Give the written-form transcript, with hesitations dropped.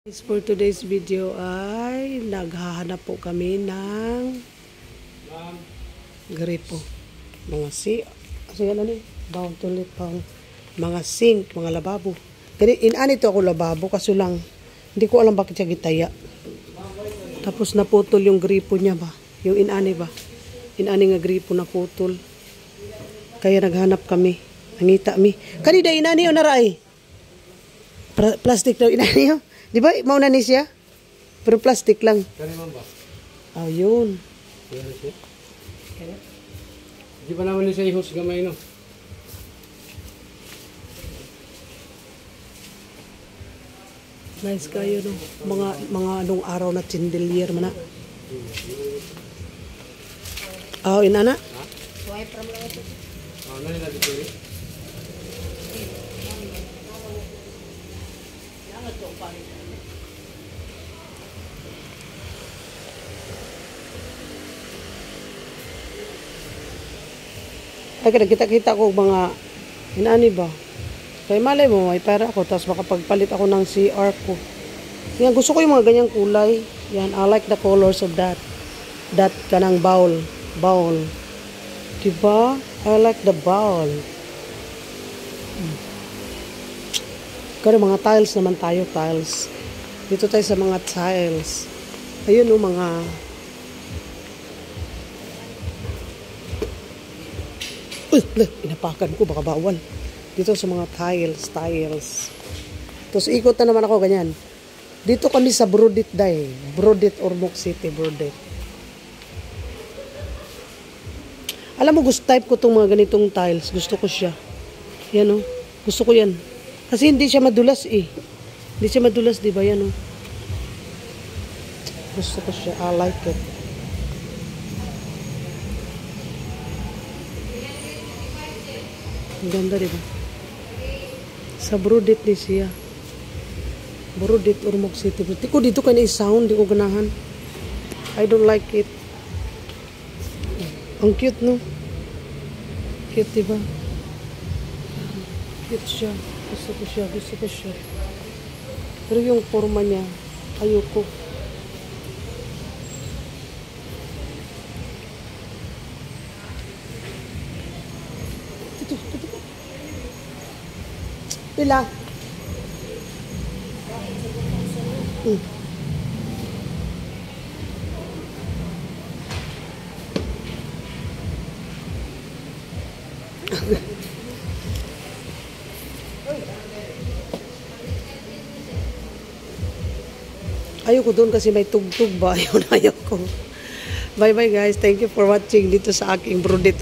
For today's video ay naghahanap po kami ng gripo. Mga bawang tulit pang mga sink, mga lababo. Inanito ako lababo kaso lang hindi ko alam bakit siya gitaya. Tapos naputol yung gripo niya ba? Yung inani ba? Inani nga gripo naputol. Kaya naghanap kami. Nangita mi. Kanida inani o naray? Plastic daw inani o. Di ba, mauna ni siya? Pero plastic lang. Kaniman ba? Oh, yun. Kaya siya? Di ba naman siya ihos gamay, no? Nice kayo, no? Mga anong araw na chandelier man na. Oh, inana? Ha? Oh, nani na dito rin? Ay, kita-kita ko mga inani ba? Kaya malay mo, may pera ako, tapos makapagpalit ako ng CR ko. Yan, gusto ko yung mga ganyang kulay. Yan, I like the colors of that. That kanang bowl. Diba? I like the bowl. Pero mga tiles naman tayo, tiles. Dito tayo sa mga tiles. Ayun o, mga... Inapakan ko, baka bawal. Dito sa mga tiles. Tapos ikot na naman ako, ganyan. Dito kami sa Brodit Day. Brodit, Ormoc City, Brodit. Alam mo, gusto type ko itong mga ganitong tiles. Gusto ko siya. Yan o. Gusto ko yan. Kasi hindi siya madulas eh. Hindi siya madulas, di ba yan o? Gusto ko siya. I like it. Ang ganda, di ba? Sa Brodit ni siya. Brodit, Ormoc City. Di ko dito kanina sound. Di ko ganahan. I don't like it. Ang cute, no? Cute, di ba? Cute siya. Gusto ko siya. Pero yung forma niya, ayoko. Ito. Pila? Ayoko doon kasi may tugtog ba? Ayoko. Bye bye guys. Thank you for watching dito sa aking Brodit.